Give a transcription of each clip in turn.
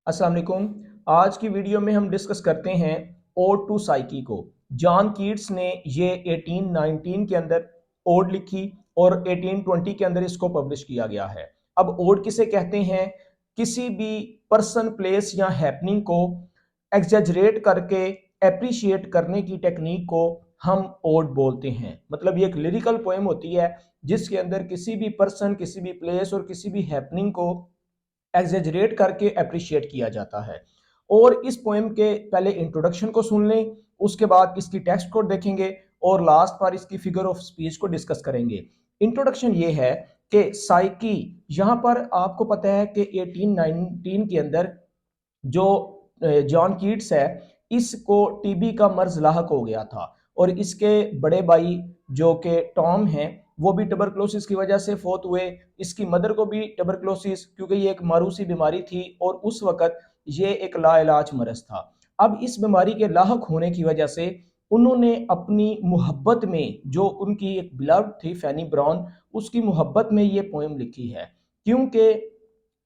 अस्सलाम वालेकुम। आज की वीडियो में हम डिस्कस करते हैं ओड टू साइकी को। जॉन कीट्स ने ये 1819 के अंदर ओड लिखी और 1820 के अंदर इसको पब्लिश किया गया है। अब ओड किसे कहते हैं? किसी भी पर्सन, प्लेस या हैपनिंग को एग्जेजरेट करके एप्रिशिएट करने की टेक्निक को हम ओड बोलते हैं। मतलब ये एक लिरिकल पोएम होती है जिसके अंदर किसी भी पर्सन, किसी भी प्लेस और किसी भी हैपनिंग को एग्जेजरेट करके अप्रिशिएट किया जाता है। और इस पोएम के पहले इंट्रोडक्शन को सुन लें, उसके बाद इसकी टेक्स्ट को देखेंगे और लास्ट पर इसकी फिगर ऑफ स्पीच को डिस्कस करेंगे। इंट्रोडक्शन ये है कि साइकी, यहाँ पर आपको पता है कि 1819 के अंदर जो जॉन कीट्स है, इसको टीबी का मर्ज लाहक हो गया था और इसके बड़े भाई जो कि टॉम हैं वो भी ट्यूबरक्लोसिस की वजह से फौत हुए। इसकी मदर को भी ट्यूबरक्लोसिस, क्योंकि ये एक मारूसी बीमारी थी और उस वक्त ये एक लाइलाज मरज था। अब इस बीमारी के लाहक होने की वजह से उन्होंने अपनी मोहब्बत में, जो उनकी एक बिलव्ड थी फैनी ब्राउन, उसकी मोहब्बत में ये पोएम लिखी है। क्योंकि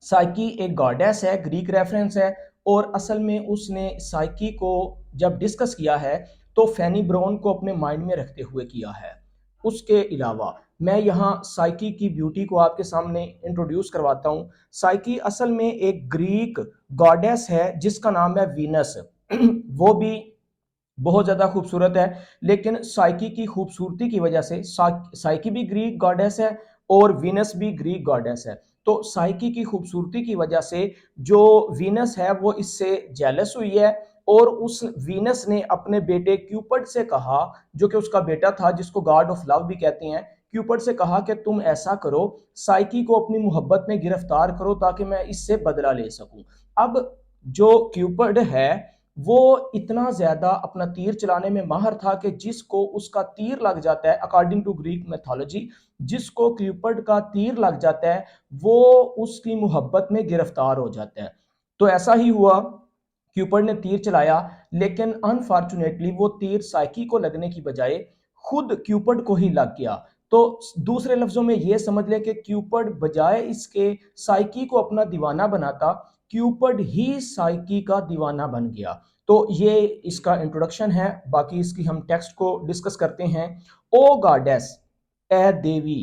साइकी एक गॉडेस है, ग्रीक रेफरेंस है, और असल में उसने साइकी को जब डिस्कस किया है तो फैनी ब्राउन को अपने माइंड में रखते हुए किया है। उसके अलावा मैं यहाँ साइकी की ब्यूटी को आपके सामने इंट्रोड्यूस करवाता हूँ। साइकी असल में एक ग्रीक गॉडेस है जिसका नाम है वीनस। वो भी बहुत ज़्यादा खूबसूरत है, लेकिन साइकी की खूबसूरती की वजह से साइकी भी ग्रीक गॉडेस है और वीनस भी ग्रीक गॉडेस है। तो साइकी की खूबसूरती की वजह से जो वीनस है वो इससे जेलस हुई है और उस वीनस ने अपने बेटे क्यूपिड से कहा, जो कि उसका बेटा था, जिसको गॉड ऑफ लव भी कहते हैं, क्यूपिड से कहा कि तुम ऐसा करो, साइकी को अपनी मोहब्बत में गिरफ्तार करो ताकि मैं इससे बदला ले सकूं। अब जो क्यूपिड है वो इतना ज्यादा अपना तीर चलाने में माहिर था कि जिसको उसका तीर लग जाता है, अकॉर्डिंग टू ग्रीक मैथोलॉजी, जिसको क्यूपिड का तीर लग जाता है वो उसकी मोहब्बत में गिरफ्तार हो जाता है। तो ऐसा ही हुआ, क्यूपिड ने तीर चलाया, लेकिन अनफॉर्चुनेटली वो तीर साइकी को लगने की बजाय खुद क्यूपिड को ही लग गया। तो दूसरे लफ्जों में यह समझ ले कि क्यूपिड बजाय इसके साइकी को अपना दीवाना बनाता, क्यूपिड ही साइकी का दीवाना बन गया। तो ये इसका इंट्रोडक्शन है। बाकी इसकी हम टेक्स्ट को डिस्कस करते हैं। ओ गॉडेस, ए देवी,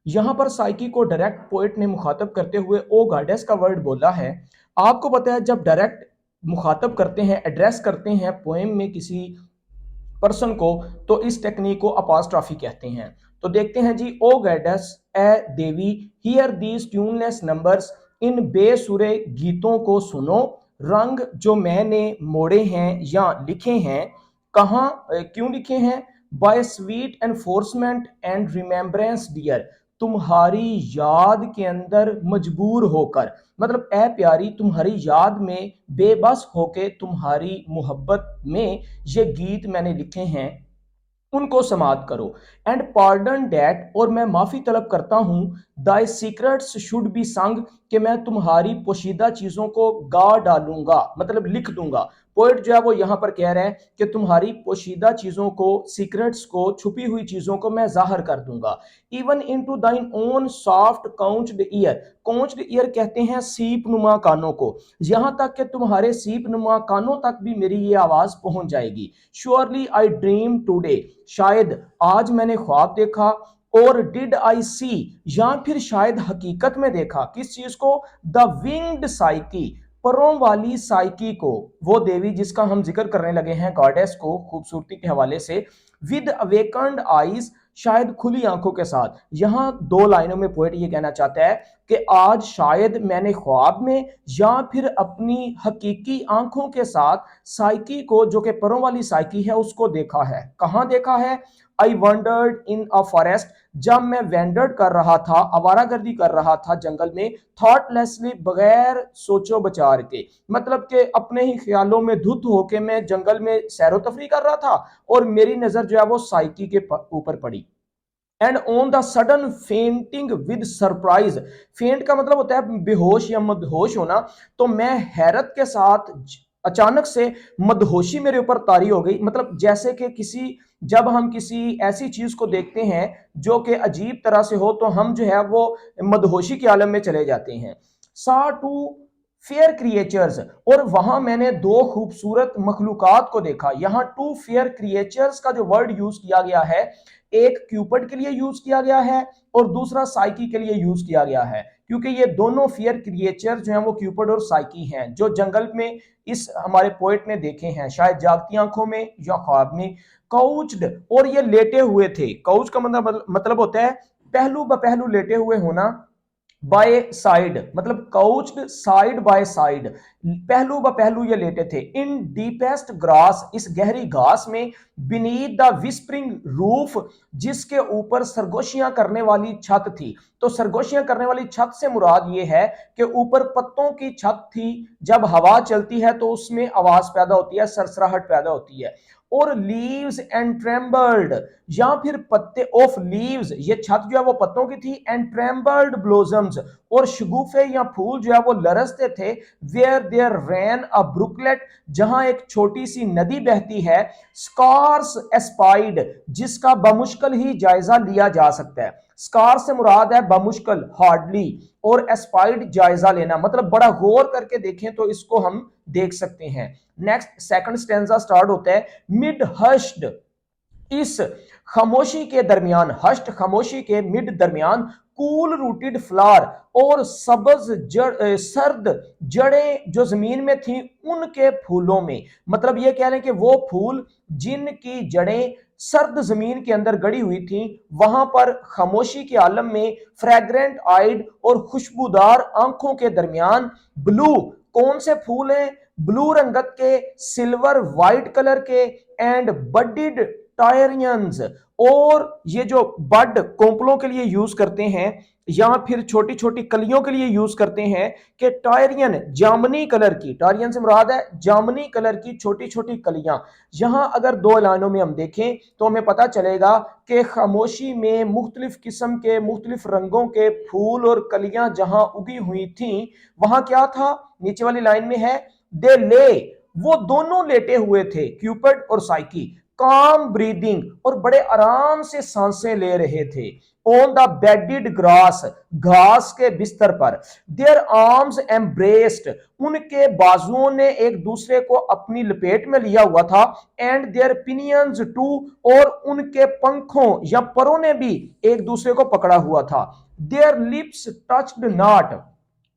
यहां पर साइकी को डायरेक्ट पोएट ने मुखातब करते हुए ओ गॉडेस का वर्ड बोला है। आपको पता है जब डायरेक्ट मुखातब करते हैं, एड्रेस करते हैं पोएम में किसी पर्सन को, तो इस टेक्निक को अपोस्ट्रोफी कहते हैं। तो देखते हैं जी, ओ गॉडेस ए देवी, हियर दीज ट्यूनलेस नंबर्स, इन बेसुरे गीतों को सुनो, रंग जो मैंने मोड़े हैं या लिखे हैं, कहाँ क्यों लिखे हैं, by sweet enforcement and remembrance dear, तुम्हारी याद के अंदर मजबूर होकर, मतलब ए प्यारी, तुम्हारी याद में बेबस होके, तुम्हारी मोहब्बत में ये गीत मैंने लिखे हैं, उनको समाप्त करो। एंड पार्डन डैट, और मैं माफी तलब करता हूं, दाई सीक्रेट्स शुड बी संग, कि मैं तुम्हारी पोशीदा चीजों को गा डालूंगा, मतलब लिख दूंगा। पोइट जो है वो यहां पर कह रहा है कि तुम्हारी पोशीदा चीजों को, सीक्रेट्स को, छुपी हुई चीजों को मैं जाहिर कर दूंगा। इवन इन टू दाइन ओन सॉफ्ट काउंच्ड ईयर, काउंच्ड ईयर कहते हैं सीप नुमा कानों को, यहां तक कि तुम्हारे सीप नुमा कानों तक भी मेरी ये आवाज पहुंच जाएगी। श्योरली आई ड्रीम टूडे, शायद आज मैंने ख्वाब देखा, और डिड आई सी, या फिर शायद हकीकत में देखा, किस चीज को, द विंग्ड साइकी, परों वाली साइकी को, वो देवी जिसका हम जिक्र करने लगे हैं, गॉडेस को, खूबसूरती के हवाले से, विद अवेकन्ड आईज, शायद खुली आंखों के साथ। यहां दो लाइनों में पोएट ये कहना चाहता है कि आज शायद मैंने ख्वाब में या फिर अपनी हकीकी आंखों के साथ साइकी को, जो कि परों वाली साइकी है, उसको देखा है। कहां देखा है? आई वंडर्ड इन अ फॉरेस्ट, जब मैं वेंडर्ड कर रहा था, आवारागर्दी कर रहा था जंगल में, थॉटलेसली, बगैर सोचो बचार के, मतलब कि अपने ही ख्यालों में धुत होके मैं जंगल में सैरो तफरी कर रहा था और मेरी नजर जो है वो साइकी के ऊपर पड़ी। And on the sudden fainting with surprise, फेंट का मतलब होता है बेहोश या मदहोश होना, तो मैं हैरत के साथ अचानक से मदहोशी मेरे ऊपर तारी हो गई। मतलब जैसे कि किसी, जब हम किसी ऐसी चीज को देखते हैं जो कि अजीब तरह से हो, तो हम जो है वो मदहोशी के आलम में चले जाते हैं। सा टू फेयर क्रिएचर्स, और वहां मैंने दो खूबसूरत मखलूकात को देखा। यहां टू फेयर क्रिएचर्स का जो वर्ड यूज किया गया है, एक क्यूपिड के लिए यूज किया गया है और दूसरा साइकी के लिए यूज किया गया है, क्योंकि ये दोनों फेयर क्रिएचर जो हैं वो क्यूपिड और साइकी हैं, जो जंगल में इस हमारे पोएट ने देखे हैं, शायद जागती आंखों में या ख्वाब में। काउच्ड, और ये लेटे हुए थे। काउच का मतलब होता है पहलू ब पहलू लेटे हुए होना। बाय साइड मतलब काउच्ड साइड बाय साइड, पहलू ब पहलू ये लेटे थे। इन डीपेस्ट ग्रास, इस गहरी घास में। बीनीथ द विस्परिंग रूफ, जिसके ऊपर सरगोशियां करने वाली छत थी। तो सरगोशियां करने वाली छत से मुराद ये है कि ऊपर पत्तों की छत थी, जब हवा चलती है तो उसमें आवाज पैदा होती है, सरसराहट पैदा होती है। और लीव्स एंड ट्रेम्बल्ड, या फिर पत्ते ऑफ लीव्स, ये छत जो है वो पत्तों की थी। एंड ट्रेम्बल्ड ब्लोजम्स, और शगुफे या फूल जो है वो लरसते थे। वेयर देयर रैन अ ब्रुकलेट, जहां एक छोटी सी नदी बहती है। स्कार्स एस्पाइड, जिसका बमुश्किल ही जायजा लिया जा सकता है। स्कार से मुराद है बमुश्किल, हार्डली, और एस्पाइड जायजा लेना, मतलब बड़ा गौर करके देखें तो इसको हम देख सकते हैं। नेक्स्ट सेकंड स्टेंजा स्टार्ट होता है मिड हश्ड, इस खामोशी के दरमियान, हश्ड खामोशी के, मिड दरमियान। कूल रूटेड फ्लावर, और सब्ज जड़, सर्द जड़ें जो जमीन में थी उनके फूलों में। मतलब ये कह रहे हैं कि वो फूल जिनकी जड़ें सर्द जमीन के अंदर गड़ी हुई थी, वहां पर खामोशी के आलम में फ्रैग्रेंट आइड, और खुशबूदार आंखों के दरमियान। ब्लू, कौन से फूल हैं? ब्लू रंगत के, सिल्वर व्हाइट कलर के, एंड बडिड टायरियंस, और ये जो बड कोंपलों के लिए यूज करते हैं या फिर छोटी छोटी कलियों के लिए यूज करते हैं, कि टायरियन जामनी कलर की, टायरियन से मुराद है जामनी कलर की छोटी छोटी कलियां। यहां अगर दो लाइनों में हम देखें तो हमें पता चलेगा कि खामोशी में मुख्तलिफ किस्म के मुख्तलिफ रंगों के फूल और कलियां जहां उगी हुई थी, वहां क्या था? नीचे वाली लाइन में है दे ले, वो दोनों लेटे हुए थे, क्यूपिड और साइकी। काम ब्रीदिंग, और बड़े आराम से सांसें ले रहे थे। ऑन द बेडेड ग्रास, घास के बिस्तर पर। देयर आर्म्स एम्ब्रेस्ड, उनके बाजुओं ने एक दूसरे को अपनी लपेट में लिया हुआ था। एंड देयर पिनियंस टू, और उनके पंखों या परों ने भी एक दूसरे को पकड़ा हुआ था। देयर लिप्स टच्ड नॉट,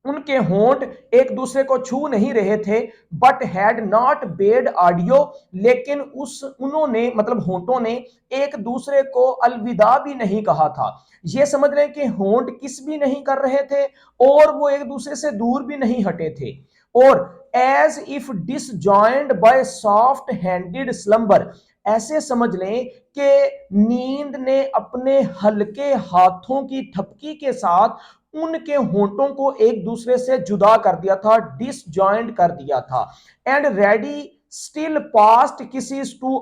उनके होंठ एक दूसरे को छू नहीं रहे थे। But had not bed audio, लेकिन उन्होंने मतलब होंठों ने एक दूसरे को अलविदा भी नहीं कहा था। ये समझ रहे हैं कि होंठ किस भी नहीं कर रहे थे और वो एक दूसरे से दूर भी नहीं हटे थे। और as if disjoined by soft handed slumber, ऐसे समझ लें कि नींद ने अपने हल्के हाथों की थपकी के साथ उनके होंठों को एक दूसरे से जुदा कर दिया था, डिसजॉइंट कर दिया था। And ready still past kisses to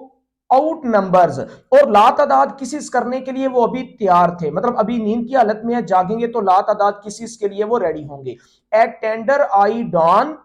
outnumbers, और लातादाद किसीज करने के लिए वो अभी तैयार थे, मतलब अभी नींद की हालत में है, जागेंगे तो लातादाद किसीज के लिए वो रेडी होंगे। एट टेंडर आई डॉन,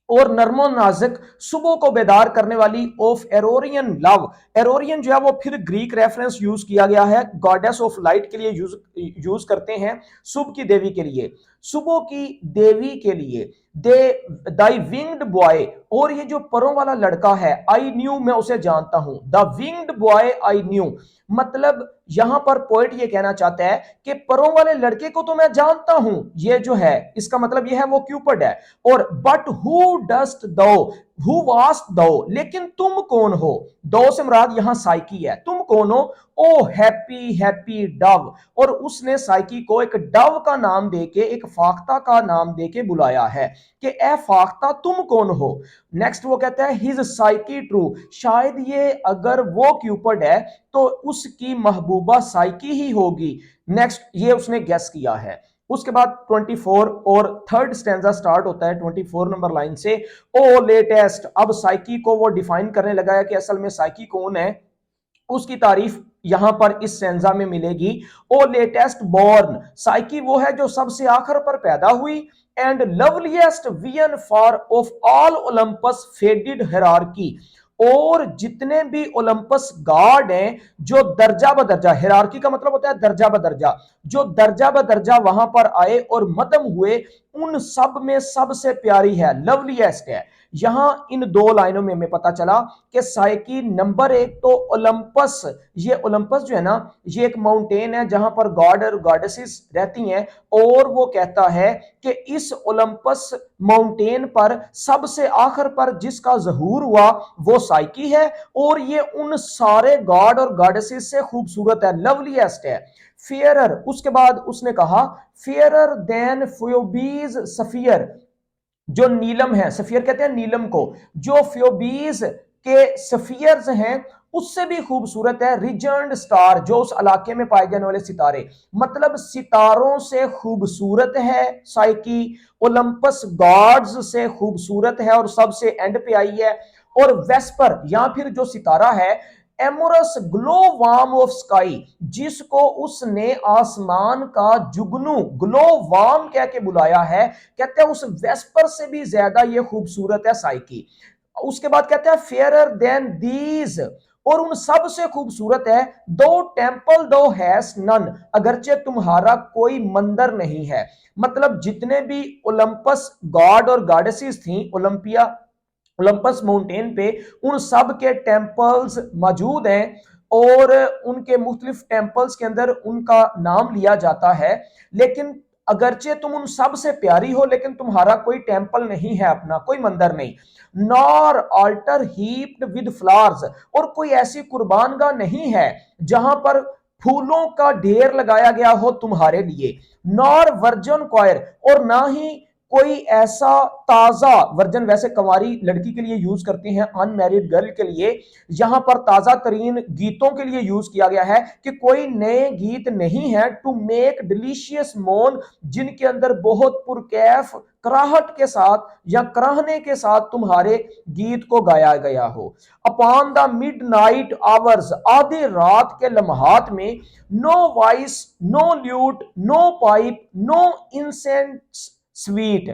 और नर्मो नाजुक सुबह को बेदार करने वाली। ऑफ एरोरियन लव, एरोरियन जो है वो फिर ग्रीक रेफरेंस यूज किया गया है, गॉडेस ऑफ लाइट के लिए यूज करते हैं, सुबह की देवी के लिए, सुबह की देवी के लिए। दे दाई विंग्ड बॉय, और ये जो परों वाला लड़का है, आई न्यू, मैं उसे जानता हूं। The winged boy I knew, मतलब यहां पर पोएट ये कहना चाहता है कि परों वाले लड़के को तो मैं जानता हूं, ये जो है इसका मतलब ये है वो क्यूपिड है। और बट हु डस्ट दो, हु वास्ट दो, लेकिन तुम कौन हो? दो से मुराद यहां साइकी है, तुम कौन हो? ओ हैप्पी हैप्पी डव, और उसने साइकी को एक डव का नाम देके, एक फाख्ता का नाम देके बुलाया है कि ए फाख्ता तुम कौन हो। नेक्स्ट वो कहता है हिज साइकी ट्रू, शायद ये अगर वो क्यूपिड है तो उसकी महबूबा साइकी ही होगी। नेक्स्ट ये उसने गेस किया है। उसके बाद 24 और थर्ड स्टेंजा स्टार्ट होता है 24 नंबर लाइन से। ओ लेटेस्ट, अब साइकी को वो डिफाइन करने लगा है कि असल में साइकी कौन है, उसकी तारीफ यहां पर इस स्टेंजा में मिलेगी। ओ लेटेस्ट बॉर्न, साइकी वो है जो सबसे आखिर पर पैदा हुई। And loveliest vein for of all Olympus faded hierarchy, और जितने भी ओलंपस गॉड हैं, जो दर्जा बदर्जा, हिरार्की का मतलब होता है दर्जा बदर्जा, जो दर्जा बदर्जा वहां पर आए और मदम हुए, उन सब में सबसे प्यारी है, लवलीएस्ट है। यहां इन दो लाइनों में हमें पता चला कि साइकी नंबर एक तो ओलंपस, ये ओलंपस जो है ना, ये एक माउंटेन है जहां पर गॉड और गॉडेसेस रहती हैं, और वो कहता है कि इस ओलंपस माउंटेन पर सबसे आखिर पर जिसका ज़हूर हुआ वो साइकी है, और ये उन सारे गॉड और गॉडेसेस से खूबसूरत है, लवलीएस्ट है, फेयरर। उसके बाद उसने कहा फेयरर देन फ्योबीज सफियर, जो नीलम है, सफियर कहते हैं नीलम को, जो फ्योबीज के सफियर्स हैं उससे भी खूबसूरत है, रिजर्न्ड स्टार, जो उस इलाके में पाए जाने वाले सितारे, मतलब सितारों से खूबसूरत है साइकी, ओलंपस गॉड्स से खूबसूरत है और सबसे एंड पे आई है, और वेस्पर या फिर जो सितारा है, amorous glow warm of sky, जिसको उसने आसमान का जुगनू ग्लो वार्म कह के बुलाया है, कहते हैं उस वेस्पर से भी ज्यादा ये खूबसूरत है साइकी। उसके बाद कहते हैं फेयरर देन दीज, और उन सब से खूबसूरत है, दो टेंपल दो हैज नन, अगरचे तुम्हारा कोई मंदिर नहीं है, मतलब जितने भी ओलंपस गॉड और गॉडेसेस थी ओलंपिया, ओलंपस माउंटेन पे, उन सब के टेंपल्स मौजूद हैं, और उनके मुख्तलिफ टेंपल्स के अंदर उनका नाम लिया जाता है, लेकिन अगरचे तुम उन सब से प्यारी हो, लेकिन तुम्हारा कोई टेंपल नहीं है अपना, कोई मंदिर नहीं, nor altar heaped with flowers, और कोई ऐसी कुर्बानगाह नहीं है जहां पर फूलों का ढेर लगाया गया हो तुम्हारे लिए, नॉर वर्जन क्वायर, और ना ही कोई ऐसा ताजा वर्जन, वैसे कंवारी लड़की के लिए यूज करते हैं, अनमैरिड गर्ल के लिए, यहां पर ताजा तरीन गीतों के लिए यूज किया गया है कि कोई नए गीत नहीं है, टू मेक डिलीशियस मोन, जिनके अंदर बहुत पुरकैफ कराहट के साथ या कराहने के साथ तुम्हारे गीत को गाया गया हो, upon the midnight hours, आधी रात के लम्हात में, no voice no lute no pipe no incense sweet,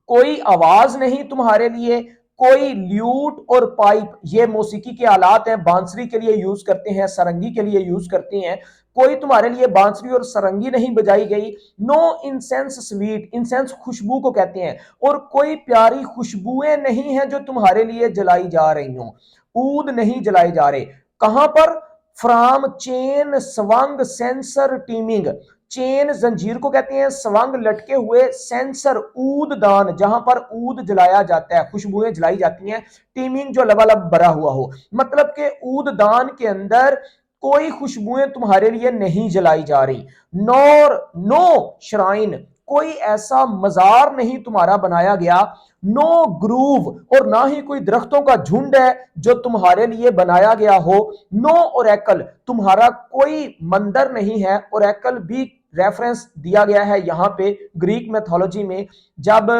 कोई आवाज नहीं तुम्हारे लिए, कोई ल्यूट और पाइप, ये मौसीकी के आलात हैं, बांसुरी के लिए यूज करते हैं, सरंगी के लिए यूज करते हैं, कोई तुम्हारे लिए बांसुरी और सरंगी नहीं बजाई गई, नो इंसेंस स्वीट, इंसेंस खुशबू को कहते हैं, और कोई प्यारी खुशबुएं नहीं है जो तुम्हारे लिए जलाई जा रही हो, ऊद नहीं जलाए जा रहे, कहां पर, from chain swung sensor teeming, chain जंजीर को कहते हैं, स्वंग लटके हुए, सेंसर ऊद दान, जहां पर ऊद जलाया जाता है, खुशबुएं जलाई जाती हैं, टीमिंग जो लबालब भरा हुआ हो, मतलब कि ऊद दान के अंदर कोई खुशबुएं तुम्हारे लिए नहीं जलाई जा रही, नोर नो श्राइन, कोई ऐसा मजार नहीं तुम्हारा बनाया गया, नो ग्रूव, और ना ही कोई दरख्तों का झुंड है जो तुम्हारे लिए बनाया गया हो, नो ओरेकल, तुम्हारा कोई मंदिर नहीं है, ओरेकल भी रेफरेंस दिया गया है यहां पे ग्रीक मैथोलॉजी में, जब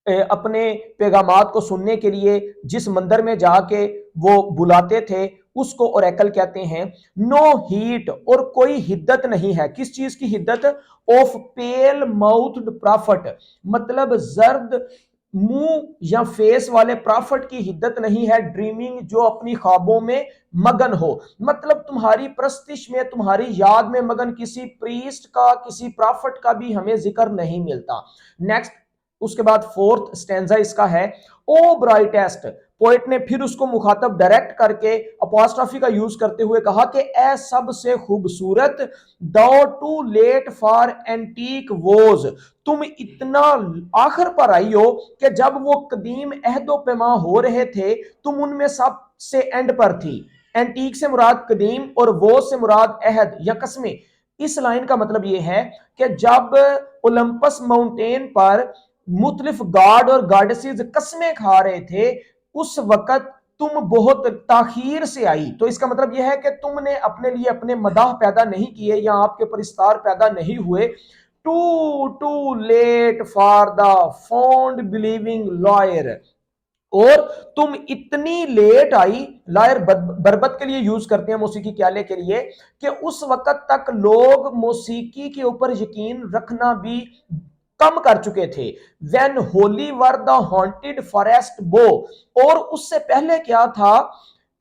अपने पैगामात को सुनने के लिए जिस मंदिर में जाके वो बुलाते थे उसको ओरेकल कहते हैं, नो हीट, और कोई हिद्दत नहीं है, किस चीज की हिद्दत, ऑफ पेल माउथड प्रॉफिट, मतलब जर्द मुंह या फेस वाले प्रॉफिट की हिद्दत नहीं है, ड्रीमिंग, जो अपनी ख्वाबों में मगन हो, मतलब तुम्हारी प्रस्तिश में, तुम्हारी याद में मगन किसी प्रीस्ट का, किसी प्रॉफिट का भी हमें जिक्र नहीं मिलता। नेक्स्ट, उसके बाद फोर्थ स्टैंजा इसका है, ओ ब्राइटेस्ट, पोइट ने फिर उसको मुखातब डायरेक्ट करके अपॉस्ट्रॉफी का यूज करते हुए कहा कि ए सबसे खूबसूरत, though too late for antique vows, तुम इतना आखिर पर आई हो कि जब वो कदीम अहदो पैमा हो रहे थे तुम उनमें सबसे एंड पर थी, एंटीक से मुराद कदीम और वो से मुराद अहद या कसमें। इस लाइन का मतलब यह है कि जब ओलंपस माउंटेन पर मुख्तलिफ गॉड और गॉडेसेस कस्में खा रहे थे उस वक्त तुम बहुत ताखीर से आई, तो इसका मतलब यह है कि तुमने अपने लिए अपने मदाह पैदा नहीं किए या आपके परिस्तार पैदा नहीं हुए, too too late for the fond believing lyre, और तुम इतनी लेट आई, लायर बरबत के लिए यूज करते हैं मौसीकी क्याले के लिए, कि उस वक्त तक लोग मौसीकी के ऊपर यकीन रखना भी कम कर चुके थे। When Holi were the haunted forest बो, और उससे पहले क्या था,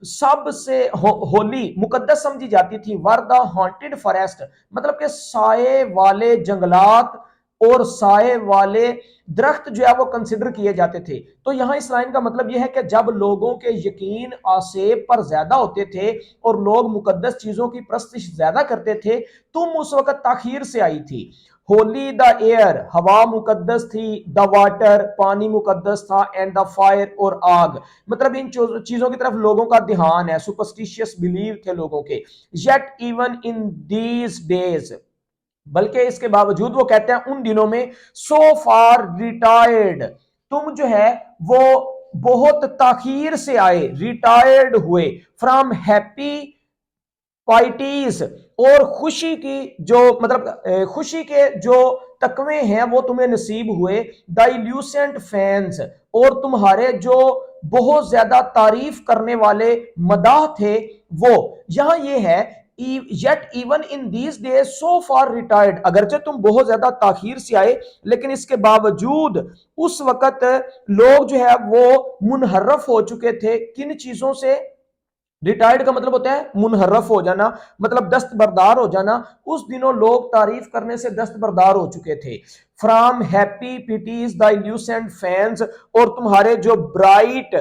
सबसे होली मुकद्दस समझी जाती थी। वर द हॉन्टेड फॉरेस्ट मतलब कि साए वाले जंगलात और साए वाले दरख्त जो है वो कंसिडर किए जाते थे। तो यहां इस लाइन का मतलब यह है कि जब लोगों के यकीन आसेब पर ज्यादा होते थे और लोग मुकद्दस चीजों की प्रस्तिश ज्यादा करते थे, तुम उस वक्त ताखीर से आई थी। होली द एयर, हवा मुकद्दस थी। द वाटर, पानी मुकद्दस था। एंड द फायर, और आग। मतलब इन चीजों की तरफ लोगों का ध्यान है, सुपरस्टिशियस बिलीव थे लोगों के। Yet even in these days, बल्कि इसके बावजूद वो कहते हैं उन दिनों में, सो फार रिटायर्ड, तुम जो है वो बहुत ताखीर से आए, रिटायर्ड हुए, फ्रॉम हैप्पी पार्टीज, और खुशी की जो मतलब खुशी के जो तकवे हैं वो तुम्हें नसीब हुए। डाइल्यूसेंट फैंस, और तुम्हारे जो बहुत ज्यादा तारीफ करने वाले मदाह थे वो। यहां ये है, yet even in these days so far retired, अगरचे तुम बहुत ज्यादा ताखीर से आए लेकिन इसके बावजूद उस वक्त लोग जो है वो मुनहरफ हो चुके थे। किन चीजों से? रिटायर्ड का मतलब होता है मुनहरफ हो जाना, मतलब दस्तबरदार हो जाना। उस दिनों लोग तारीफ करने से दस्तबरदार हो चुके थे। फ्रॉम हैप्पी पिटीज द इल्यूसेंट फैंस, और तुम्हारे जो ब्राइट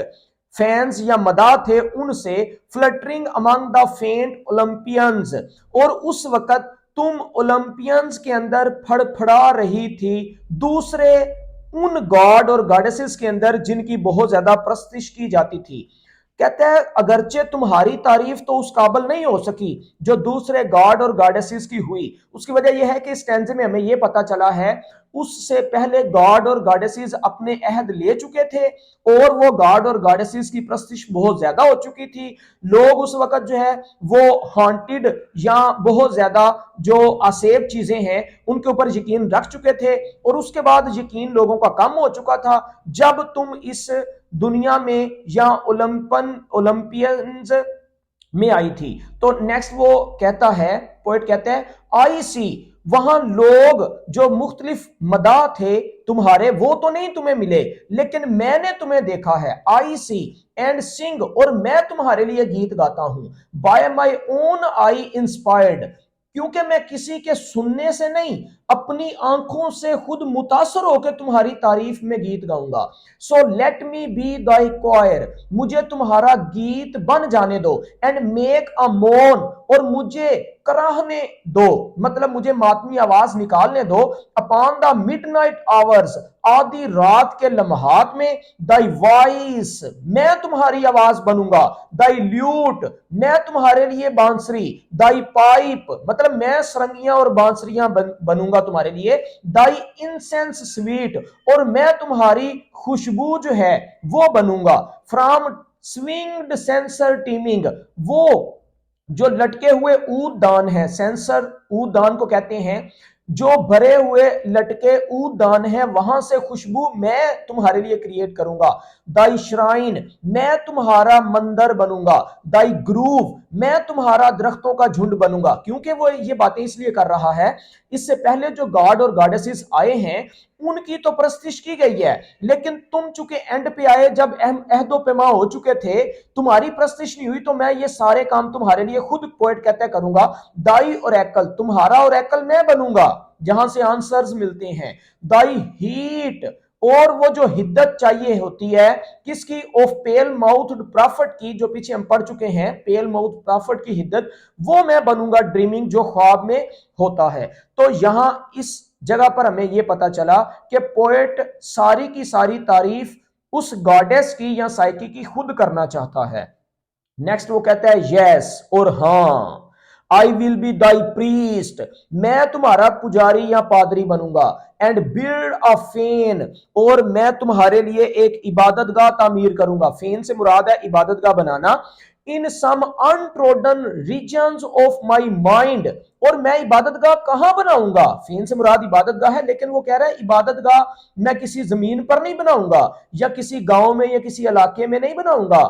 फैंस या मदा थे उनसे। फ्लटरिंग अमंग द फेंट ओलंपियंस, और उस वक्त तुम ओलंपियंस के अंदर फड़फड़ा रही थी दूसरे उन गॉड और गॉडेसेस के अंदर जिनकी बहुत ज्यादा प्रस्तिश की जाती थी। कहते हैं अगरचे तुम्हारी तारीफ तो उस काबिल नहीं हो सकी जो दूसरे गॉड और गॉडेसेस की हुई। उसकी वजह यह है कि इस स्टैंजे में हमें यह पता चला है उससे पहले गॉड और गॉडेसेस अपने अहद ले चुके थे और वो गॉड और गॉडेसेस की प्रस्तिश बहुत ज्यादा हो चुकी थी। लोग उस वक्त जो है वो हॉन्टेड या बहुत ज्यादा जो असेब चीजें हैं उनके ऊपर यकीन रख चुके थे, और उसके बाद यकीन लोगों का कम हो चुका था जब तुम इस दुनिया में या ओलंपियंस में आई थी। तो नेक्स्ट वो कहता है, पोएट कहता है, आई सी, वहां लोग जो मुख्तलिफ मदा थे तुम्हारे वो तो नहीं तुम्हें मिले, लेकिन मैंने तुम्हें देखा है। आई सी एंड सिंग, और मैं तुम्हारे लिए गीत गाता हूं। Bye my own I inspired, क्योंकि मैं किसी के सुनने से नहीं अपनी आंखों से खुद मुतासर होकर तुम्हारी तारीफ में गीत गाऊंगा। सो लेट मी बी दाई क्वायर, मुझे तुम्हारा गीत बन जाने दो। एंड मेक अ मोन, और मुझे कराहने दो, मतलब मुझे मातमी आवाज निकालने दो। अपॉन द मिडनाइट आवर्स, आधी रात के लम्हात में। दाई वॉइस, मैं तुम्हारी आवाज बनूंगा। दाई ल्यूट, मैं तुम्हारे लिए बांसुरी। दाई पाइप, मतलब मैं सरंगियां और बांसुरियां बनूंगा तुम्हारे लिए। दाई इंसेंस स्वीट, और मैं तुम्हारी खुशबू जो है वो बनूंगा। फ्रॉम स्विंग्ड सेंसर टीमिंग, वो जो लटके हुए ऊददान है, सेंसर ऊददान को कहते हैं, जो भरे हुए लटके ऊददान है वहां से खुशबू मैं तुम्हारे लिए क्रिएट करूंगा। दाई श्राइन, मैं तुम्हारा मंदिर बनूंगा। दाई ग्रूव, मैं तुम्हारा दरख्तों का झुंड बनूंगा। क्योंकि वो ये बातें इसलिए कर रहा है, इससे पहले जो गॉड और गॉडेसेस आए हैं उनकी तो प्रस्तिश की गई है, लेकिन तुम चूंकि एंड पे आए जब अहदो पैमा हो चुके थे, तुम्हारी प्रस्तिश नहीं हुई, तो मैं ये सारे काम तुम्हारे लिए खुद पोएट कहते करूंगा। दाई और एकल, तुम्हारा और एकल मैं बनूंगा जहां से आंसर्स मिलते हैं। दाई हीट, और वो जो हिद्दत चाहिए होती है किसकी? ऑफ पेल माउथ प्रॉफिट की, जो पीछे हम पढ़ चुके हैं, पेल माउथ प्रॉफिट की हिद्दत, वो मैं बनूंगा ड्रीमिंग, जो ख्वाब में होता है। तो यहां इस जगह पर हमें यह पता चला कि पोएट सारी की सारी तारीफ उस गॉडेस की या साइकी की खुद करना चाहता है। नेक्स्ट वो कहता है यस, और हां, I will be Dai priest, मैं तुम्हारा पुजारी या पादरी बनूंगा। एंड बिल्ड अ फेन, और मैं तुम्हारे लिए एक इबादतगाह तामीर करूंगा। फेन से मुराद है इबादतगाह बनाना। In some untrodden regions of my mind, और मैं इबादतगाह कहां बनाऊंगा? फेन से मुराद इबादतगाह है, लेकिन वो कह रहा है इबादतगाह मैं किसी जमीन पर नहीं बनाऊंगा या किसी गांव में या किसी इलाके में नहीं बनाऊंगा।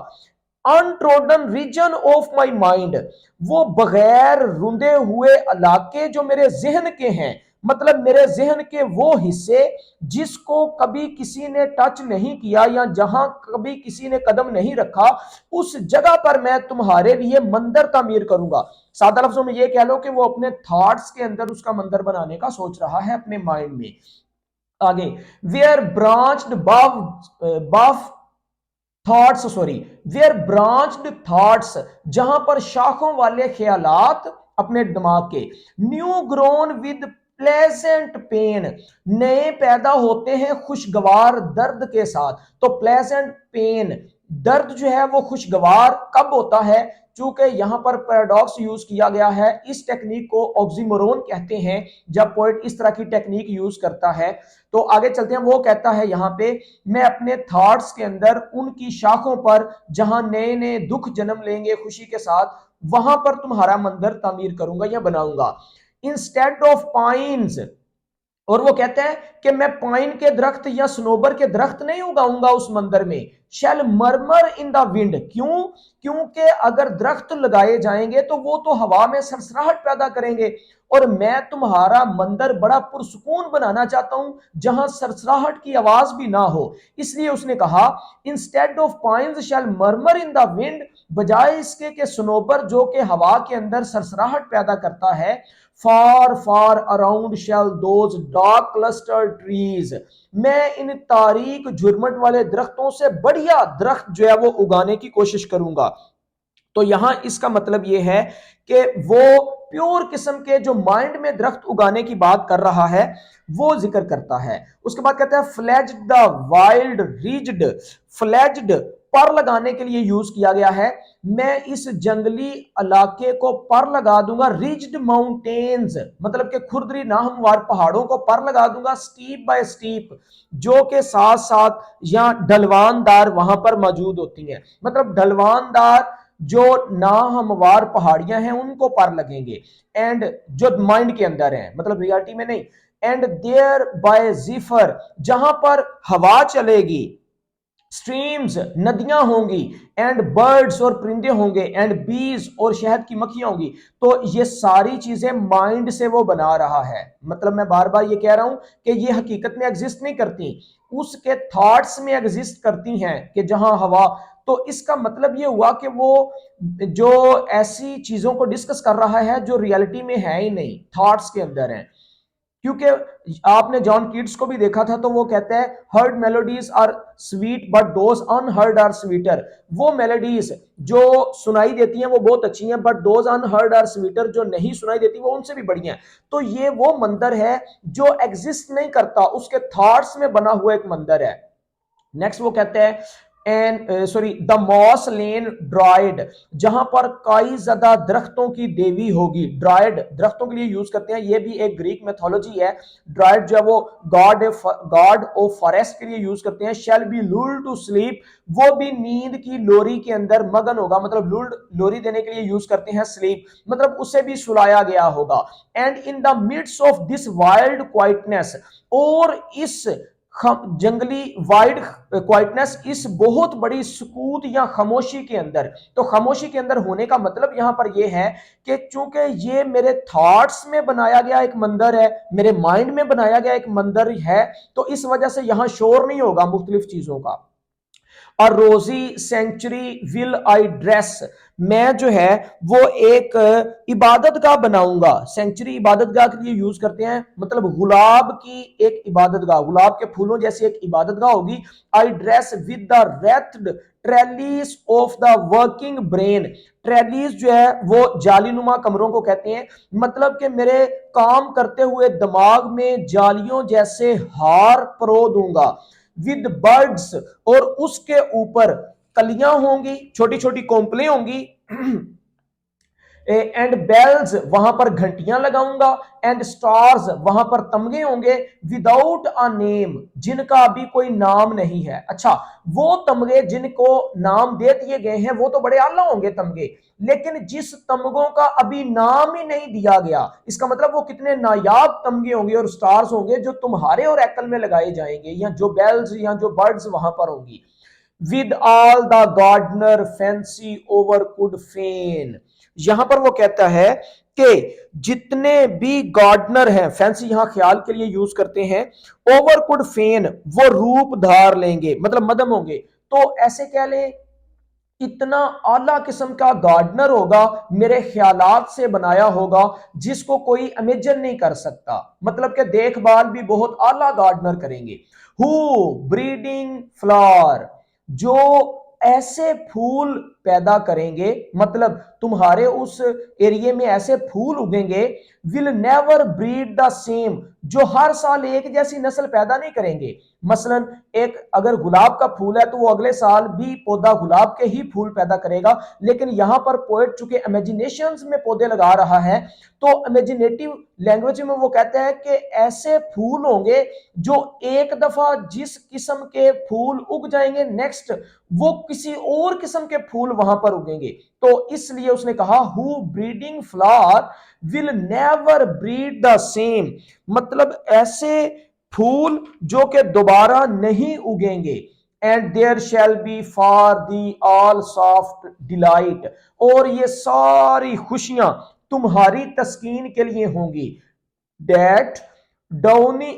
Untrodden region of my mind, वो बगैर रुंदे हुए इलाके जो मेरे जहन के हैं, मतलब मेरे जहन के वो हिस्से जिसको कभी किसी ने टच नहीं किया या जहां कभी किसी ने कदम नहीं रखा, उस जगह पर मैं तुम्हारे लिए मंदिर तामीर करूंगा। सादा लफ्जों में यह कह लो कि वो अपने थॉट्स के अंदर उसका मंदिर बनाने का सोच रहा है अपने माइंड में। आगे, वेयर ब्रांच्ड बफ thoughts, sorry, where branched thoughts, जहां पर शाखों वाले ख्यालात अपने दिमाग के, new grown with pleasant pain, नए पैदा होते हैं खुशगवार दर्द के साथ। तो प्लेजेंट पेन, दर्द जो है वो खुशगवार कब होता है? चूंकि यहां पर पैराडॉक्स यूज किया गया है, इस टेक्निक को ऑक्सीमोरोन कहते हैं जब पोएट इस तरह की टेक्निक यूज करता है। तो आगे चलते हैं, वो कहता है यहां पे, मैं अपने थॉट्स के अंदर उनकी शाखों पर जहां नए नए दुख जन्म लेंगे खुशी के साथ, वहां पर तुम्हारा मंदिर तामीर करूंगा या बनाऊंगा। इंस्टेड ऑफ पाइन्स, और वो कहता है कि मैं पाइन के दरख्त या सनोबर के दरख्त नहीं उगाऊंगा उस मंदिर में। शैल मरमर इन द विंड, क्यों? क्योंकि अगर दरख्त लगाए जाएंगे तो वो तो हवा में सरसराहट पैदा करेंगे, और मैं तुम्हारा मंदिर बड़ा पुरसुकून बनाना चाहता हूं जहां सरसराहट की आवाज भी ना हो। इसलिए उसने कहा, instead of pines shall murmur in the wind, बजाय इसके कि सनोबर जो कि हवा के अंदर सरसराहट पैदा करता है, far far around shall those dark clustered trees, मैं इन तारीक झुरमट वाले दरख्तों से बढ़िया दरख्त जो है वो उगाने की कोशिश करूंगा। तो यहां इसका मतलब यह है कि वो प्योर किस्म के जो माइंड में दरख्त उगाने की बात कर रहा है वो जिक्र करता है। उसके बाद कहता है, fledged the wild rigid, fledged पर लगाने के लिए यूज किया गया है, मैं इस जंगली इलाके को पर लगा दूंगा। रिज्ड माउंटेन्स, मतलब कि खुरदरी नाहमवार पहाड़ों को पर लगा दूंगा, स्टीप बाय स्टीप, जो के साथ साथ या ढलवानदार वहां पर मौजूद होती हैं। मतलब ढलवानदार जो नाहमवार पहाड़ियां हैं उनको पर लगेंगे, एंड जो माइंड के अंदर है, मतलब रियलिटी में नहीं। एंड देयर बाय जिफर, जहां पर हवा चलेगी, स्ट्रीम्स नदियां होंगी, एंड बर्ड्स और परिंदे होंगे, एंड बीज और शहद की मक्खियां होंगी। तो ये सारी चीजें माइंड से वो बना रहा है। मतलब मैं बार बार ये कह रहा हूं कि ये हकीकत में एग्जिस्ट नहीं करती, उसके थॉट्स में एग्जिस्ट करती हैं कि जहां हवा। तो इसका मतलब ये हुआ कि वो जो ऐसी चीजों को डिस्कस कर रहा है जो रियलिटी में है ही नहीं, थॉट्स के अंदर है। क्योंकि आपने जॉन कीट्स को भी देखा था, तो वो कहते हैं, heard melodies are sweet but those unheard are sweeter, वो मेलोडीज जो सुनाई देती हैं वो बहुत अच्छी हैं, but those unheard are sweeter, जो नहीं सुनाई देती वो उनसे भी बढ़िया है। तो ये वो मंदिर है जो एग्जिस्ट नहीं करता, उसके थॉट्स में बना हुआ एक मंदिर है। नेक्स्ट वो कहते हैं, and sorry the moss lain dryad, जहां पर कई ज्यादा दरख्तों की देवी होगी। ड्राइड दरख्तों के लिए यूज करते हैं, ये भी एक ग्रीक मेथोलॉजी है। ड्राइड जो है वो गॉड ऑफ फॉरेस्ट के लिए यूज करते हैं। शैल बी लुल्ड टू स्लीप, वो भी नींद की लोरी के अंदर मगन होगा, मतलब लुल्ड लोरी देने के लिए यूज करते हैं स्लीप, मतलब उसे भी सुलाया गया होगा। And in the midst of this wild quietness, और इस जंगली वाइड क्वाइटनेस, इस बहुत बड़ी सुकूत या खामोशी के अंदर। तो खामोशी के अंदर होने का मतलब यहां पर यह है कि चूंकि ये मेरे थॉट्स में बनाया गया एक मंदिर है, मेरे माइंड में बनाया गया एक मंदिर है, तो इस वजह से यहां शोर नहीं होगा मुख्तलिफ चीजों का। और रोजी सेंचुरी विल आई ड्रेस, मैं जो है वो एक इबादत गाह बनाऊंगा। सेंचुरी इबादत गाह के लिए यूज करते हैं, मतलब गुलाब की एक इबादत गाह, गुलाब के फूलों जैसी एक इबादत गाह होगी। I dress with the wreathed trellis of the working brain, trellis जो है वो जालीनुमा कमरों को कहते हैं, मतलब कि मेरे काम करते हुए दिमाग में जालियों जैसे हार परो दूंगा। विद बर्ड्स, और उसके ऊपर कलियां होंगी, छोटी छोटी कोंपलें होंगी, एंड बेल्स, वहां पर घंटियां लगाऊंगा, एंड स्टार्स, वहां पर तमगे होंगे, विदाउट अ नेम, जिनका अभी कोई नाम नहीं है। अच्छा, वो तमगे जिनको नाम दे दिए गए हैं वो तो बड़े आला होंगे तमगे, लेकिन जिस तमगों का अभी नाम ही नहीं दिया गया, इसका मतलब वो कितने नायाब तमगे होंगे और स्टार्स होंगे जो तुम्हारे और एकल में लगाए जाएंगे, या जो बेल्स या जो बर्ड्स वहां पर होंगी। With all the gardener fancy e'er could feign, यहां पर वो कहता है कि जितने भी गार्डनर हैं, फैंसी यहां ख्याल के लिए यूज करते हैं, ओवर कुड फेन, वो रूप धार लेंगे, मतलब मदम होंगे। तो ऐसे कह लें इतना आला किस्म का गार्डनर होगा, मेरे ख्यालात से बनाया होगा, जिसको कोई इमेजिन नहीं कर सकता, मतलब कि देखभाल भी बहुत आला गार्डनर करेंगे। हु ब्रीडिंग फ्लावर, जो ऐसे फूल पैदा करेंगे, मतलब तुम्हारे उस एरिया में ऐसे फूल उगेंगे, will never breed the same, जो हर साल एक जैसी नस्ल पैदा नहीं करेंगे। मसलन एक अगर गुलाब का फूल है तो वो अगले साल भी पौधा गुलाब के ही फूल पैदा करेगा, लेकिन यहां पर पोएट चूंकि इमेजिनेशन में पौधे लगा रहा है, तो इमेजिनेटिव लैंग्वेज में वो कहते हैं कि ऐसे फूल होंगे जो एक दफा जिस किस्म के फूल उग जाएंगे, नेक्स्ट वो किसी और किस्म के फूल वहां पर उगेंगे। तो इसलिए उसने कहा who breeding flower will never breed the same, मतलब ऐसे फूल जो कि दोबारा नहीं उगेंगे। And there shall be for thee all soft delight, और ये सारी खुशियां तुम्हारी तस्कीन के लिए होंगी। That downy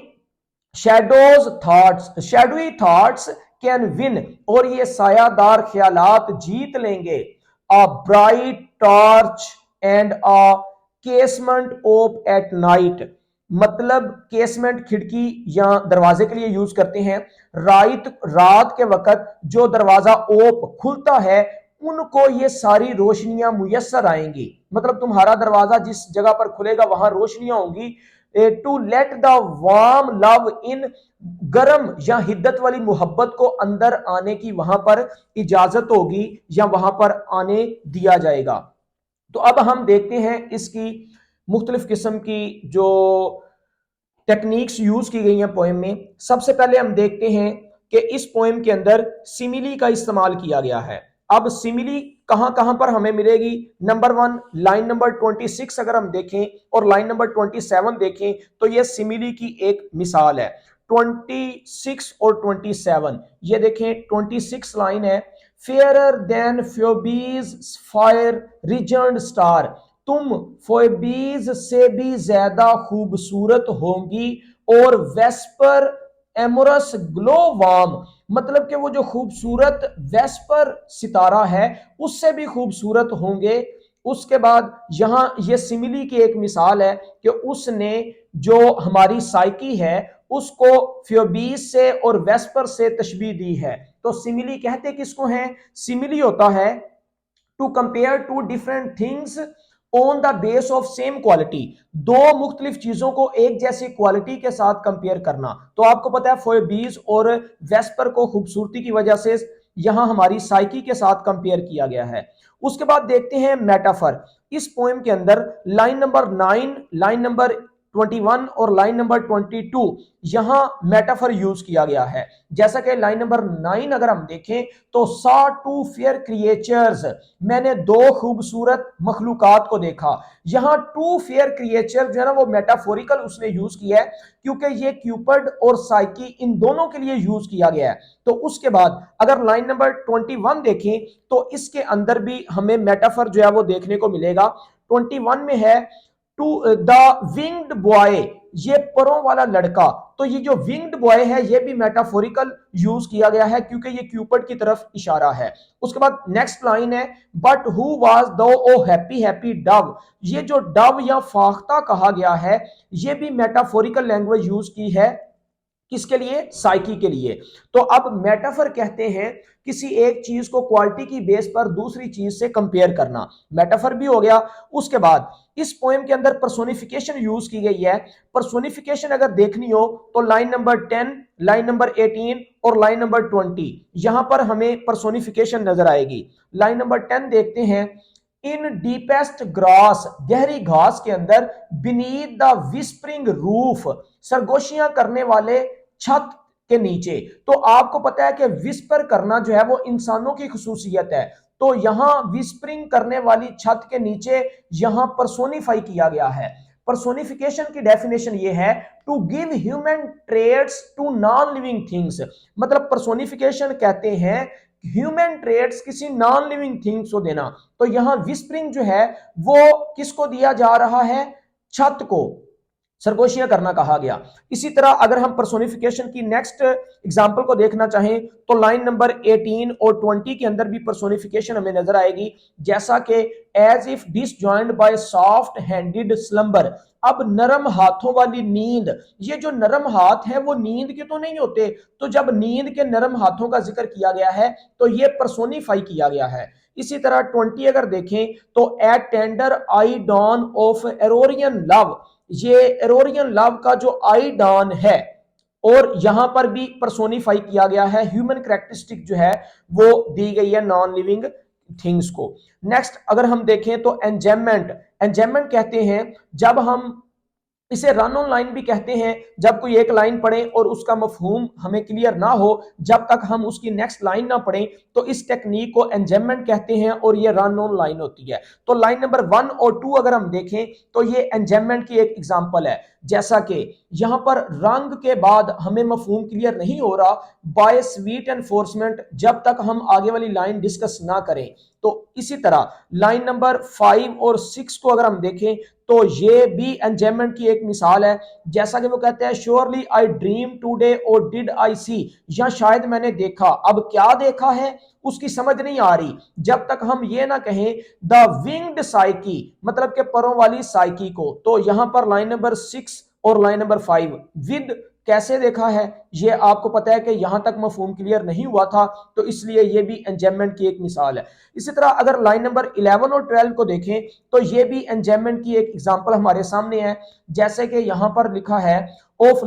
shadows thoughts, shadowy thoughts can win, और ये सायादार ख्यालात जीत लेंगे। A bright torch and a casement ope at night, मतलब केसमेंट खिड़की या दरवाजे के लिए यूज करते हैं। रात के वक्त जो दरवाजा ओप खुलता है, उनको ये सारी रोशनियां मुयस्सर आएंगी, मतलब तुम्हारा दरवाजा जिस जगह पर खुलेगा वहां रोशनियां होंगी। To let the warm love in, गर्म या हिद्दत वाली मोहब्बत को अंदर आने की वहां पर इजाजत होगी या वहां पर आने दिया जाएगा। तो अब हम देखते हैं इसकी मुख्तलिफ किस्म की जो टेक्निक्स यूज की गई हैं पोएम में। सबसे पहले हम देखते हैं कि इस पोएम के अंदर सिमिली का इस्तेमाल किया गया है। अब सिमिली कहां कहां पर हमें मिलेगी? नंबर 1 लाइन नंबर 26 अगर हम देखें और लाइन नंबर 27 देखें तो यह सिमिली की एक मिसाल है। 26 और 27 ये देखें, 26 लाइन है, फेयरर देन फ्योबीज फायर रिजर्न स्टार, तुम फोएबीज से भी ज्यादा खूबसूरत होंगी, और वेस्पर एमोरस ग्लो वार्म, मतलब कि वो जो खूबसूरत वेस्पर सितारा है उससे भी खूबसूरत होंगे। उसके बाद यहां ये सिमिली की एक मिसाल है कि उसने जो हमारी साइकी है उसको फ्योबीस से और वेस्पर से तशबीह दी है। तो सिमिली कहते किसको हैं? सिमिली होता है to compare two different things on the base of same quality, दो मुख्तलिफ चीजों को एक जैसी क्वालिटी के साथ कंपेयर करना। तो आपको पता है फोएबीज और वेस्पर को खूबसूरती की वजह से यहां हमारी साइकी के साथ कंपेयर किया गया है। उसके बाद देखते हैं मेटाफर। इस पोएम के अंदर लाइन नंबर 9, लाइन नंबर 21 और लाइन नंबर 22 यहां मेटाफर यूज किया गया है। जैसा कि लाइन नंबर 9 अगर हम देखें तो सॉ टू फेयर क्रिएचर्स, मैंने दो खूबसूरत मखलूकात को देखा। यहां टू फेयर क्रिएचर जो है ना वो मेटाफोरिकल उसने यूज किया है, क्योंकि ये क्यूपिड और साइकी इन दोनों के लिए यूज किया गया है। तो उसके बाद अगर लाइन नंबर 21 देखें तो इसके अंदर भी हमें मेटाफर जो है वो देखने को मिलेगा। 21 में है टू द विंग्ड बॉय, ये परों वाला लड़का। तो ये जो विंग्ड बॉय है ये भी मेटाफोरिकल यूज किया गया है क्योंकि ये क्यूपिड की तरफ इशारा है। उसके बाद नेक्स्ट लाइन है बट हु वाज दो ओ हैप्पी हैप्पी डव, ये जो डव या फाख्ता कहा गया है ये भी मेटाफोरिकल लैंग्वेज यूज की है। किसके लिए? साइकी के लिए। तो अब मेटाफर कहते हैं किसी एक चीज को क्वालिटी की बेस पर दूसरी चीज से कंपेयर करना, मेटाफर भी हो गया। उसके बाद इस पोएम के अंदर पर्सोनिफिकेशन यूज की गई है। पर्सोनिफिकेशन अगर देखनी हो तो लाइन नंबर 10, लाइन नंबर 18 और लाइन नंबर 20 यहां पर हमें पर्सोनिफिकेशन नजर आएगी। लाइन नंबर 10 देखते हैं, इन डीपेस्ट ग्रास, गहरी घास के अंदर, बीनीथ द विस्परिंग रूफ, सरगोशियां करने वाले छत के नीचे। तो आपको पता है कि विस्पर करना जो है वो इंसानों की खुसूसियत है, तो यहां विस्परिंग करने वाली छत के नीचे यहां परसोनिफाई किया गया है। परसोनिफिकेशन की डेफिनेशन ये है to give human traits to non living things, मतलब परसोनिफिकेशन कहते हैं ह्यूमन ट्रेड्स किसी नॉन लिविंग थिंग्स को देना। तो यहां विस्परिंग जो है वो किसको दिया जा रहा है, छत को सरगोशियां करना कहा गया। इसी तरह अगर हम पर्सोनिफिकेशन की नेक्स्ट एग्जांपल को देखना चाहें तो लाइन नंबर 18 और 20 के अंदर भी पर्सोनिफिकेशन हमें नजर आएगी, जैसा कि as if disjoined by soft handed slumber. अब नरम हाथों वाली नींद, ये जो नरम हाथ है वो नींद के तो नहीं होते, तो जब नींद के नरम हाथों का जिक्र किया गया है तो ये पर्सोनिफाई किया गया है। इसी तरह 20 अगर देखें तो at tender eye dawn of aurorean love, ये एरोरियन लव का जो आई डॉन है और यहां पर भी पर्सोनिफाई किया गया है, ह्यूमन कैरेक्टरिस्टिक जो है वो दी गई है नॉन लिविंग थिंग्स को। नेक्स्ट अगर हम देखें तो एंजेममेंट, एंजेममेंट कहते हैं जब हम, इसे रन ऑन लाइन भी कहते हैं, जब कोई एक लाइन पढ़े और उसका मफहूम हमें क्लियर ना हो जब तक हम उसकी नेक्स्ट लाइन ना पढ़ें, तो इस टेक्निक को एंजेममेंट कहते हैं और ये रन ऑन लाइन होती है। तो लाइन नंबर 1 और 2 अगर हम देखें तो ये एंजेममेंट की एक एग्जांपल है, जैसा कि यहां पर रंग के बाद हमें मफहूम क्लियर नहीं हो रहा बाय स्वीट एनफोर्समेंट जब तक हम आगे वाली लाइन डिस्कस ना करें। तो इसी तरह लाइन नंबर 5 और 6 को अगर हम देखें तो ये भी एंजेममेंट की एक मिसाल है, जैसा कि वो कहते हैं श्योरली आई ड्रीम टुडे और डिड आई सी, या शायद मैंने देखा। अब क्या देखा है उसकी समझ नहीं आ रही जब तक हम ये ना कहें द विंग्ड साइकी, मतलब के परों वाली साइकी को। तो यहां पर लाइन नंबर 6 और लाइन नंबर 5 विद कैसे देखा है ये आपको पता है कि यहां तक मफहूम क्लियर नहीं हुआ था, तो इसलिए ये भी एंजेममेंट की एक मिसाल है। इसी तरह अगर लाइन नंबर 11 और 12 को देखें तो ये भी एंजेममेंट की एक एग्जांपल हमारे सामने है, जैसे कि यहां पर लिखा है of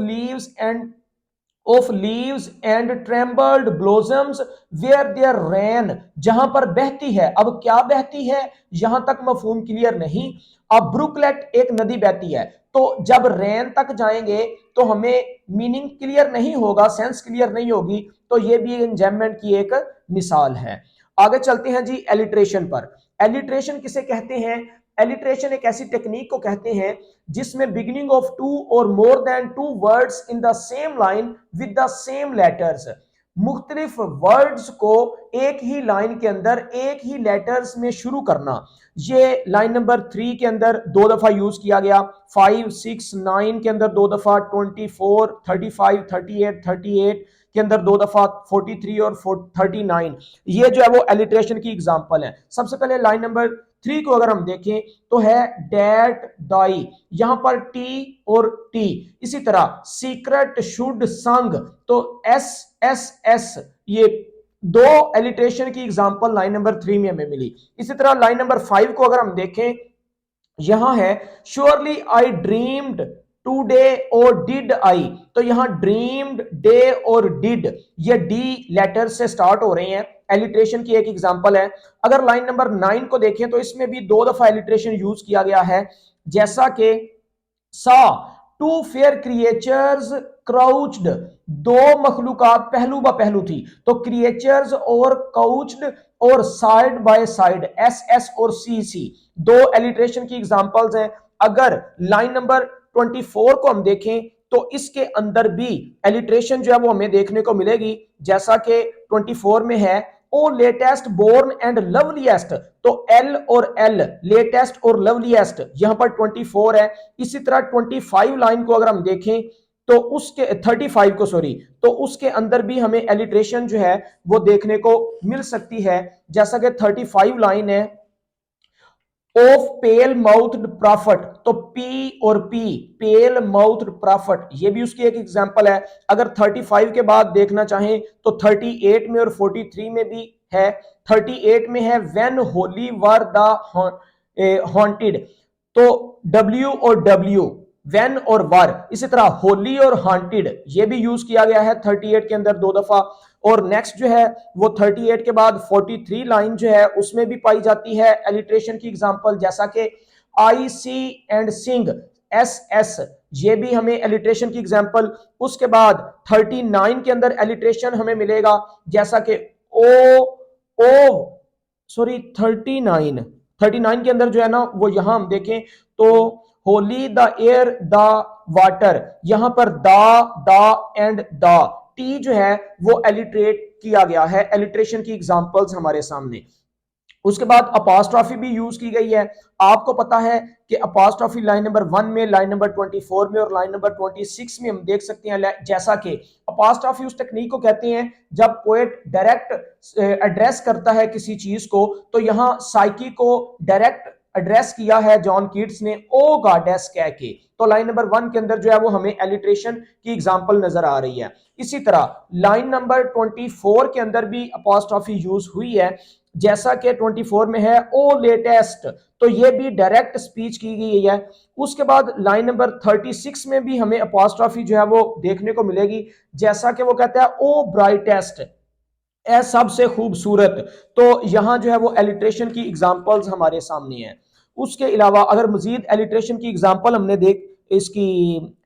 leaves and trembled blossoms where there ran, जहां पर बहती है। अब क्या बहती है यहां तक मफहूम क्लियर नहीं। अब ब्रुकलेट एक नदी बहती है, तो जब रैन तक जाएंगे तो हमें मीनिंग क्लियर नहीं होगा, सेंस क्लियर नहीं होगी, तो ये भी एंजेममेंट की एक मिसाल है। आगे चलते हैं जी एलिट्रेशन पर। एलिट्रेशन किसे कहते हैं, एलिट्रेशन एक ऐसी टेक्निक को कहते हैं जिसमें बिगिनिंग ऑफ टू और more than two words in the same line with the same letters, मुख्तलिफ वर्ड्स को एक ही लाइन के अंदर एक ही लेटर्स में शुरू करना। ये लाइन नंबर 3 के अंदर 2 दफा यूज किया गया, 5, 6, 9 के अंदर 2 दफा, 24, 35, 38 के अंदर 2 दफा, 43 और 39, ये जो है वो एलिट्रेशन की एग्जांपल है। सबसे पहले लाइन नंबर 3 को अगर हम देखें तो है डैट डाई, यहां पर टी और टी। इसी तरह सीक्रेट शुड संग, तो एस एस एस, ये 2 एलिट्रेशन की एग्जांपल लाइन नंबर 3 में हमें मिली। इसी तरह लाइन नंबर 5 को अगर हम देखें, यहां है श्योरली आई ड्रीम्ड टुडे और डिड आई, तो यहां ड्रीम्ड, डे और डिड ये डी लेटर से स्टार्ट हो रहे हैं, एलिट्रेशन की एक एग्जांपल है। अगर लाइन नंबर 9 को देखें तो इसमें भी 2 दफा एलिट्रेशन यूज किया गया है, जैसा कि सा टू फेयर क्रिएचर्स क्राउच्ड, 2 मखलूकात पहलू ब पहलू थी, तो क्रिएचर्स और काउच्ड और side by side S S और सी सी 2 एलिट्रेशन की एग्जांपल्स हैं। अगर लाइन नंबर 24 को हम देखें तो इसके अंदर भी एलिट्रेशन जो है वो हमें देखने को मिलेगी, जैसा कि 24 में है ओ लेटेस्ट बोर्न एंड लवलीएस्ट, तो एल और एल लेटेस्ट और लवलीएस्ट यहां पर 24 है। इसी तरह 25 लाइन को अगर हम देखें तो उसके 35 को सॉरी, तो उसके अंदर भी हमें एलिट्रेशन जो है वो देखने को मिल सकती है, जैसा कि 35 लाइन है ऑफ पेल माउथड प्रॉफिट, तो पी और पी पेल माउथड प्रॉफिट ये भी उसकी एक एग्जांपल है। अगर 35 के बाद देखना चाहें तो 38 में और 43 में भी है। 38 में है when Holi were the haunted, तो डब्ल्यू और डब्ल्यू व्हेन और वर, इसी तरह होली और हॉन्टेड ये भी यूज किया गया है 38 के अंदर 2 दफा। और नेक्स्ट जो है वो 38 के बाद 43 लाइन जो है उसमें भी पाई जाती है एलिट्रेशन की एग्जांपल, जैसा कि आई सी एंड सिंग एस एस ये भी हमें एलिट्रेशन की एग्जांपल। उसके बाद 39 के अंदर एलिट्रेशन हमें मिलेगा, जैसा कि ओ ओ सॉरी 39 के अंदर जो है ना वो यहां हम देखें तो Holi the air the water, यहां पर दा एंड दा टी जो है वो एलिट्रेट किया गया है, एलिट्रेशन की एग्जांपल्स हमारे सामने। उसके बाद अपोस्ट्रोफी भी यूज की गई है। आपको पता है कि अपोस्ट्रोफी लाइन नंबर 1 में, लाइन नंबर 24 में और लाइन नंबर 26 में हम देख सकते हैं, जैसा कि अपोस्ट्रोफी उस टेक्निक को कहते हैं जब पोएट डायरेक्ट एड्रेस करता है किसी चीज को, तो यहां साइकी को डायरेक्ट एड्रेस किया है जॉन कीट्स ने ओ गॉडेस कह के। तो लाइन नंबर 1 के अंदर जो है वो हमें एलिट्रेशन की एग्जांपल नजर आ रही है। इसी तरह लाइन नंबर 24 के अंदर भी अपोस्ट्रोफी यूज हुई है, जैसा कि 24 में है ओ लेटेस्ट, तो ये भी डायरेक्ट स्पीच की गई है। उसके बाद लाइन नंबर 36 में भी हमें अपोस्ट्रोफी जो है वो देखने को मिलेगी, जैसा कि वो कहता है ओ ब्राइटेस्ट, ए सबसे खूबसूरत। तो यहां जो है वो एलिट्रेशन की एग्जांपल्स हमारे सामने हैं। उसके अलावा अगर मजीद एलिट्रेशन की एग्जांपल हमने देख, इसकी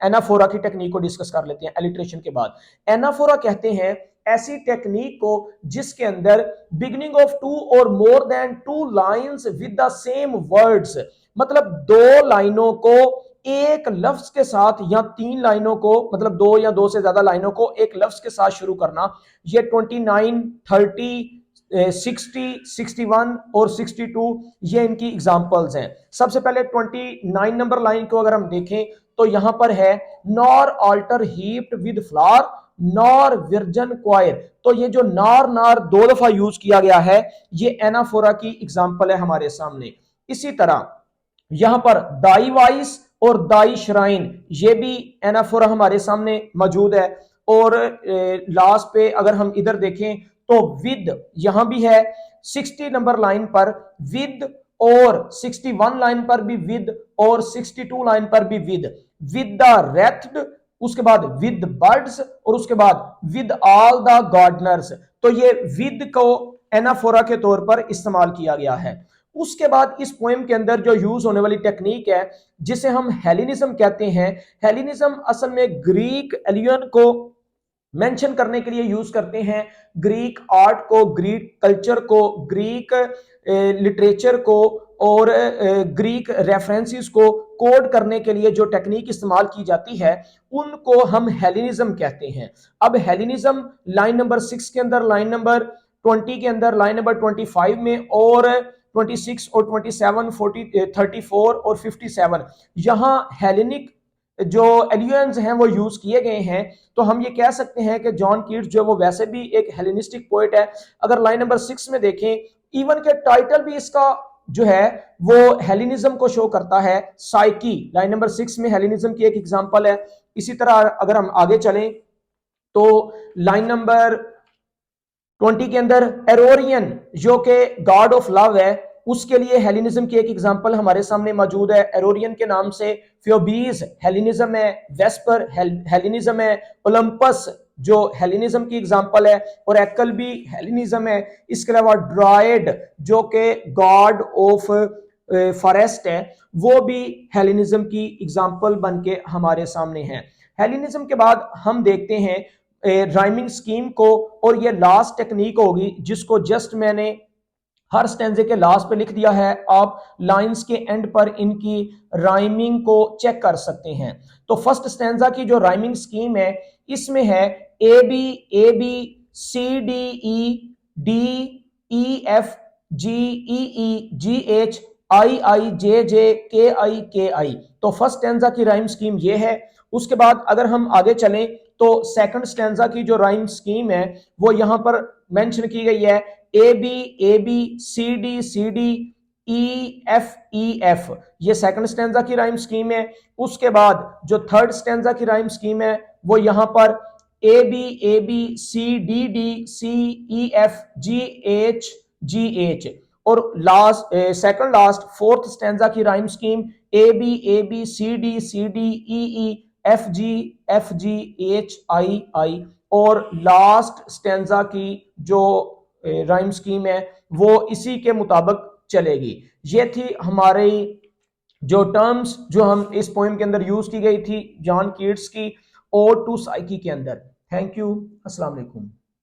एनाफोरा की टेक्निक को डिस्कस कर लेते हैं। एलिट्रेशन के बाद एनाफोरा कहते हैं ऐसी टेक्निक को जिसके अंदर बिगिनिंग ऑफ टू और more than two lines with the same words, मतलब दो लाइनों को एक लफ्ज के साथ, या तीन लाइनों को, मतलब दो या दो से ज्यादा लाइनों को एक लफ्ज के साथ शुरू करना। ये 29, 30, 60, 61 और 62 ये इनकी एग्जांपल्स हैं। सबसे पहले 29 नंबर लाइन को अगर हम देखें तो यहां पर है nor altar heaped with flower nor virgin choir. तो ये जो नार नार दो दफा यूज किया गया है, ये एनाफोरा की एग्जांपल है हमारे सामने। इसी तरह यहां पर दाई वाइस और दाई श्राइन, ये भी एनाफोरा हमारे सामने मौजूद है। और लास्ट पे अगर हम इधर देखें तो विद यहां भी है 60 नंबर लाइन पर विद, और 61 लाइन पर भी विद, और 62 लाइन पर भी विद द रेथ्ड, उसके बाद विद बर्ड्स, और उसके बाद विद ऑल द गार्डनर्स। तो ये विद को एनाफोरा के तौर पर इस्तेमाल किया गया है। उसके बाद इस पोएम के अंदर जो यूज होने वाली टेक्निक है जिसे हम हेलिनिज्म कहते हैं, हेलिनिज्म असल में ग्रीक एलियन को मेंशन करने के लिए यूज करते हैं। ग्रीक आर्ट को, ग्रीक कल्चर को, ग्रीक लिटरेचर को और ग्रीक रेफरेंसेस को कोड करने के लिए जो टेक्निक इस्तेमाल की जाती है उनको हम हेलिनिज्म कहते हैं। अब हेलिनिज्म लाइन नंबर 6 के अंदर, लाइन नंबर 20 के अंदर, लाइन नंबर 25 में और 26 और 27, 40, 34 और 57 यहां हेलेनिक जो एलियंस हैं वो यूज किए गए हैं। तो हम ये कह सकते हैं कि जॉन कीट्स जो वो वैसे भी एक हेलेनिस्टिक पोएट है। अगर लाइन नंबर 6 में देखें, इवन के टाइटल भी इसका जो है वो हेलेनिज्म को शो करता है। साइकी लाइन नंबर 6 में हेलेनिज्म की एक एग्जांपल है। इसी तरह अगर हम आगे चलें तो लाइन नंबर 20 के अंदर एरोरियन जो कि गॉड ऑफ लव है, उसके लिए हेलिनिज्म की एक एग्जांपल हमारे सामने मौजूद है। एरोरियन के नाम से फ्योबीज हेलिनिज्म है, वेस्पर हेलिनिज्म है, ओलंपस जो हेलिनिज्म की एग्जांपल है, और एक्ल भी हेलिनिज्म है। इसके अलावा ड्राइड जो कि गॉड ऑफ फॉरेस्ट है, वो भी हेलिनिज्म की एग्जांपल बन के हमारे सामने है। हेलिनिज्म के बाद हम देखते हैं राइमिंग स्कीम को, और ये लास्ट टेक्निक होगी जिसको जस्ट मैंने हर स्टेंजे के लास्ट पे लिख दिया है। आप लाइंस के एंड पर इनकी राइमिंग को चेक कर सकते हैं। तो फर्स्ट स्टेंजा की जो राइमिंग स्कीम है इसमें है A B C D E D E F G E G H I J J K I. तो फर्स्ट स्टेंजा की राइम स्कीम ये है। उसके बाद अगर हम आगे चलें तो सेकंड स्टेंजा की जो राइम स्कीम है वो यहां पर मेंशन की गई है A B C D E F, ये सेकंड स्टेंजा की राइम स्कीम है। उसके बाद जो थर्ड स्टेंजा की राइम स्कीम है वो यहां पर A B C E F G H, और last second last fourth stanza की rhyme scheme A B C D E F G I, और लास्ट स्टेंजा की जो राइम स्कीम है वो इसी के मुताबिक चलेगी। ये थी हमारी जो टर्म्स जो हम इस पोएम के अंदर यूज की गई थी जॉन कीट्स की ओड टू साइकी के अंदर। थैंक यू, अस्सलाम वालेकुम।